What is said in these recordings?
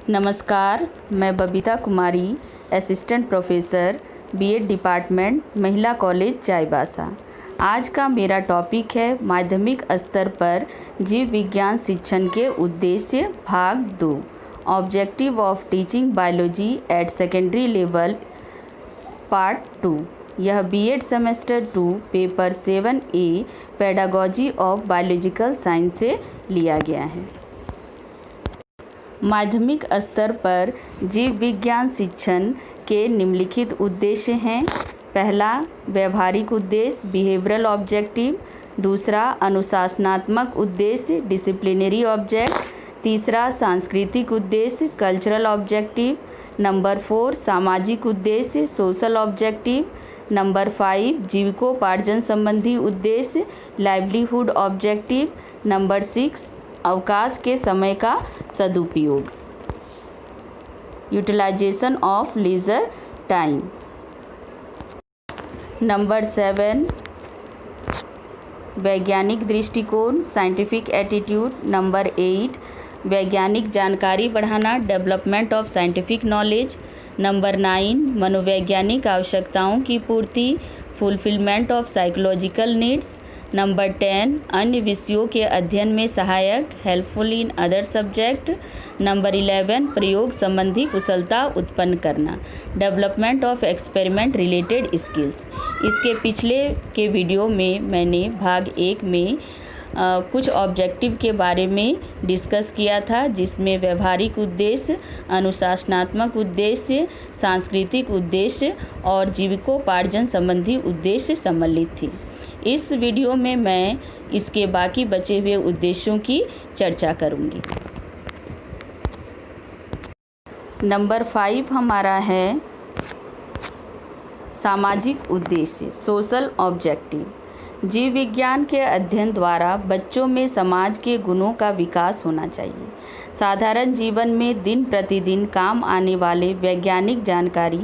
नमस्कार, मैं बबीता कुमारी, assistant professor BEd department, महिला कॉलेज चाईबासा। आज का मेरा टॉपिक है माध्यमिक स्तर पर जीव विज्ञान शिक्षण के उद्देश्य भाग 2, objective of teaching biology at secondary level part 2। यह BEd semester 2 paper 7A pedagogy of biological science से लिया गया है। माध्यमिक स्तर पर जीव विज्ञान शिक्षण के निम्नलिखित उद्देश्य हैं। पहला, व्यवहारिक उद्देश्य बिहेवियरल ऑब्जेक्टिव। दूसरा, अनुशासनात्मक उद्देश्य डिसिप्लिनरी ऑब्जेक्ट। तीसरा, सांस्कृतिक उद्देश्य कल्चरल ऑब्जेक्टिव। नंबर 4, सामाजिक उद्देश्य सोशल ऑब्जेक्टिव। नंबर 5, जीविकोपार्जन संबंधी उद्देश्य लाइवलीहुड ऑब्जेक्टिव। नंबर 6, अवकाश के समय का सदुपयोग utilisation of leisure time. Number 7, वैज्ञानिक दृष्टिकोण साइंटिफिक एटीट्यूड। नंबर 8, वैज्ञानिक जानकारी बढ़ाना development of scientific knowledge. Number 9, मनोवैज्ञानिक आवश्यकताओं की पूर्ति fulfilment of psychological needs. Number 10, अन्य विषयों के अध्ययन में सहायक helpful in other subject. Number 11, प्रयोग संबंधी कुशलता उत्पन्न करना development of experiment related skills. इसके पिछले के वीडियो में मैंने भाग 1 में कुछ ऑब्जेक्टिव के बारे में डिस्कस किया था, जिसमें व्यवहारिक उद्देश्य, अनुशासनात्मक उद्देश्य, सांस्कृतिक उद्देश्य और जीविकोपार्जन संबंधी उद्देश्य सम्मिलित थी। इस वीडियो में मैं इसके बाकी बचे हुए उद्देश्यों की चर्चा करूंगी। नंबर 5 हमारा है सामाजिक उद्देश्य सोशल ऑब्जेक्टिव। जीव विज्ञान के अध्ययन द्वारा बच्चों में समाज के गुणों का विकास होना चाहिए। साधारण जीवन में दिन प्रतिदिन काम आने वाले वैज्ञानिक जानकारी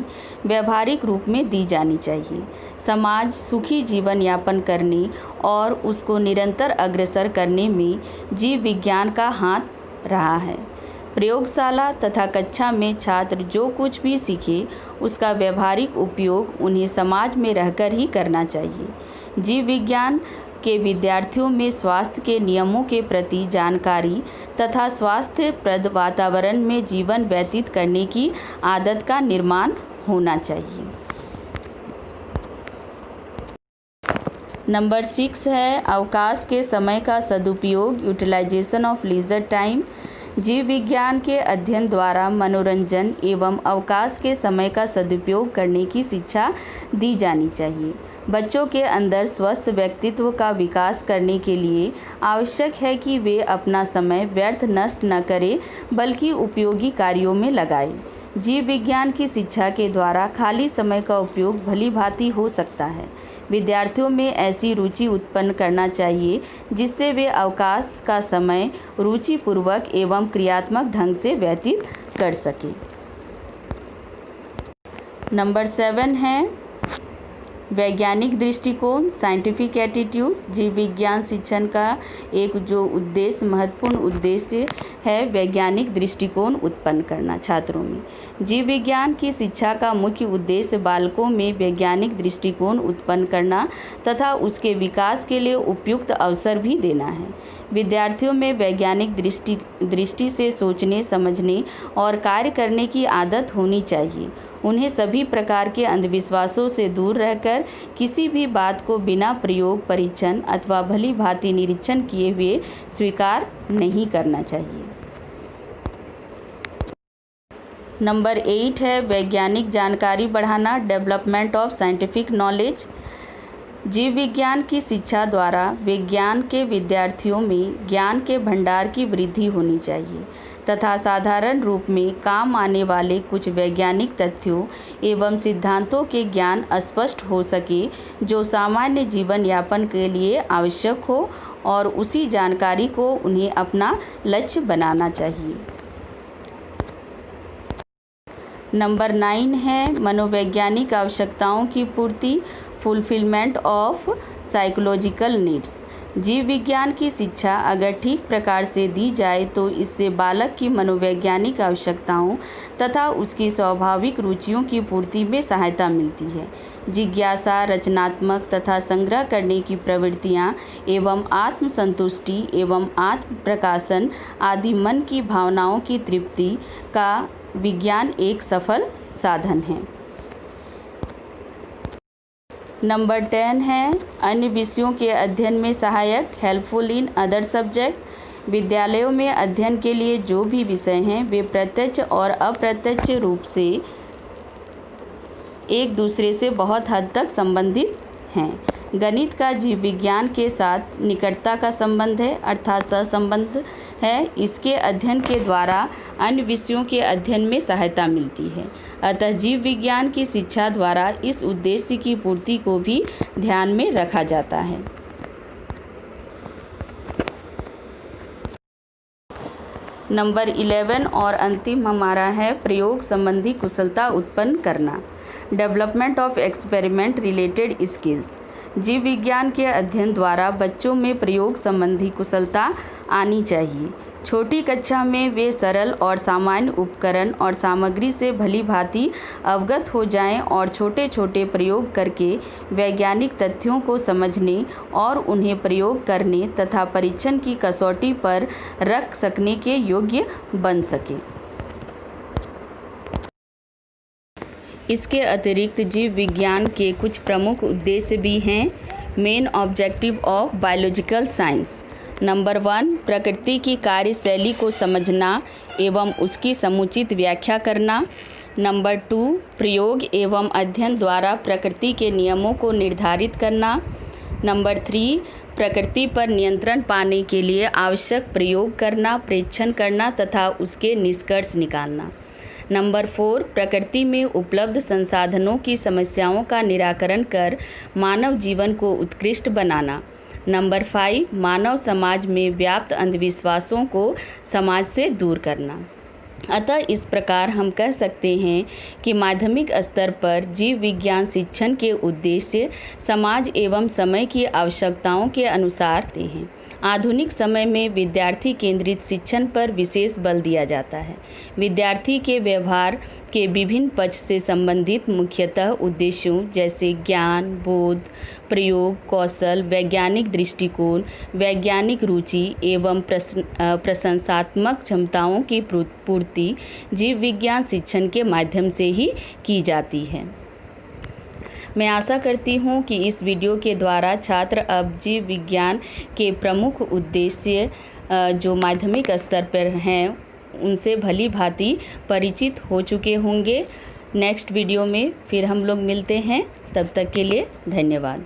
व्यवहारिक रूप में दी जानी चाहिए। समाज सुखी जीवन यापन करने और उसको निरंतर अग्रसर करने में जीव विज्ञान का हाथ रहा है। प्रयोगशाला तथा कक्षा में छात्र जो कुछ भी सीखे उसका व्यवहारिक उपयोग उन्हें समाज में रहकर ही करना चाहिए। जीव विज्ञान के विद्यार्थियों में स्वास्थ्य के नियमों के प्रति जानकारी तथा स्वास्थ्यप्रद वातावरण में जीवन व्यतीत करने की आदत का निर्माण होना चाहिए। नंबर 6 है अवकाश के समय का सदुपयोग यूटिलाइजेशन ऑफ लीजर टाइम। जीव विज्ञान के अध्ययन द्वारा मनोरंजन एवं अवकाश के समय का सदुपयोग करने की शिक्षा दी जानी चाहिए। बच्चों के अंदर स्वस्थ व्यक्तित्व का विकास करने के लिए आवश्यक है कि वे अपना समय व्यर्थ नष्ट न करें, बल्कि उपयोगी कार्यों में लगाएं। जीव विज्ञान की शिक्षा के द्वारा खाली समय का उपयोग भली भांति हो सकता है। विद्यार्थियों में ऐसी रुचि उत्पन्न करना चाहिए जिससे वे अवकाश का समय रुचिपूर्वक एवं क्रियात्मक ढंग से व्यतीत कर सकें। नंबर 7 है वैज्ञानिक दृष्टिकोण साइंटिफिक एटीट्यूड। जीव विज्ञान शिक्षण का एक जो उद्देश्य महत्वपूर्ण उद्देश्य है वैज्ञानिक दृष्टिकोण उत्पन्न करना छात्रों में। जीव विज्ञान की शिक्षा का मुख्य उद्देश्य बालकों में वैज्ञानिक दृष्टिकोण उत्पन्न करना तथा उसके विकास के लिए उपयुक्त अवसर भी देना है। विद्यार्थियों में वैज्ञानिक दृष्टि से सोचने, समझने और कार्य करने की आदत होनी चाहिए। उन्हें सभी प्रकार के अंधविश्वासों से दूर रहकर किसी भी बात को बिना प्रयोग, परीक्षण अथवा भली भांति निरीक्षण किए हुए स्वीकार नहीं करना चाहिए। नंबर 8 है वैज्ञानिक जानकारी बढ़ाना डेवलपमेंट ऑफ साइंटिफिक नॉलेज। जीव विज्ञान की शिक्षा द्वारा विज्ञान के विद्यार्थियों में ज्ञान के भंडार की वृद्धि होनी चाहिए तथा साधारण रूप में काम आने वाले कुछ वैज्ञानिक तथ्यों एवं सिद्धांतों के ज्ञान स्पष्ट हो सके जो सामान्य जीवन यापन के लिए आवश्यक हो, और उसी जानकारी को उन्हें अपना लक्ष्य बनाना चाहिए। नंबर 9 है मनोवैज्ञानिक आवश्यकताओं की पूर्ति फुलफिलमेंट ऑफ साइकोलॉजिकल नीड्स। जीव विज्ञान की शिक्षा अगर ठीक प्रकार से दी जाए तो इससे बालक की मनोवैज्ञानिक आवश्यकताओं तथा उसकी स्वाभाविक रुचियों की पूर्ति में सहायता मिलती है। जिज्ञासा, रचनात्मक तथा संग्रह करने की प्रवृत्तियाँ एवं आत्मसंतुष्टि एवं आत्म प्रकाशन आदि मन की भावनाओं की तृप्ति का विज्ञान एक सफल साधन है। नंबर 10 है अन्य विषयों के अध्ययन में सहायक, हेल्पफुल इन अदर सब्जेक्ट। विद्यालयों में अध्ययन के लिए जो भी विषय हैं वे प्रत्यक्ष और अप्रत्यक्ष रूप से एक दूसरे से बहुत हद तक संबंधित हैं। गणित का जीव विज्ञान के साथ निकटता का संबंध है, अर्थात सहसंबंध है। इसके अध्ययन के द्वारा अन्य विषयों के अध्ययन में सहायता मिलती है। अतः जीव विज्ञान की शिक्षा द्वारा इस उद्देश्य की पूर्ति को भी ध्यान में रखा जाता है। नंबर 11 और अंतिम हमारा है प्रयोग संबंधी कुशलता उत्पन्न करना, development of experiment related skills. जीव विज्ञान के अध्ययन द्वारा बच्चों में प्रयोग संबंधी कुशलता आनी चाहिए। छोटी कक्षा में वे सरल और सामान्य उपकरण और सामग्री से भली भांति अवगत हो जाएं और छोटे छोटे प्रयोग करके वैज्ञानिक तथ्यों को समझने और उन्हें प्रयोग करने तथा परीक्षण की कसौटी पर रख सकने के योग्य बन सके। इसके अतिरिक्त जीव विज्ञान के कुछ प्रमुख उद्देश्य भी हैं। Main objective of biological science. Number 1, प्रकृति की कार्यशैली को समझना एवं उसकी समुचित व्याख्या करना। नंबर 2, प्रयोग एवं अध्ययन द्वारा प्रकृति के नियमों को निर्धारित करना। नंबर 3, प्रकृति पर नियंत्रण पाने के लिए आवश्यक प्रयोग करना, परीक्षण करना तथा उसके निष्कर्ष निकालना। नंबर 4, प्रकृति में उपलब्ध संसाधनों की समस्याओं का निराकरण कर मानव जीवन को उत्कृष्ट बनाना। नंबर 5, मानव समाज में व्याप्त अंधविश्वासों को समाज से दूर करना। अतः इस प्रकार हम कह सकते हैं कि माध्यमिक स्तर पर जीव विज्ञान शिक्षण के उद्देश्य समाज एवं समय की आवश्यकताओं के अनुसार हैं। आधुनिक समय में विद्यार्थी केंद्रित शिक्षण पर विशेष बल दिया जाता है। विद्यार्थी के व्यवहार के विभिन्न पक्ष से संबंधित मुख्यतः उद्देश्यों जैसे ज्ञान, बोध, प्रयोग, कौशल, वैज्ञानिक दृष्टिकोण, वैज्ञानिक रुचि एवं प्रशंसात्मक क्षमताओं की पूर्ति जीव विज्ञान शिक्षण के माध्यम से ही की जाती है। मैं आशा करती हूँ कि इस वीडियो के द्वारा छात्र अब जीव विज्ञान के प्रमुख उद्देश्य जो माध्यमिक स्तर पर हैं उनसे भली भांति परिचित हो चुके होंगे। नेक्स्ट वीडियो में फिर हम लोग मिलते हैं, तब तक के लिए धन्यवाद।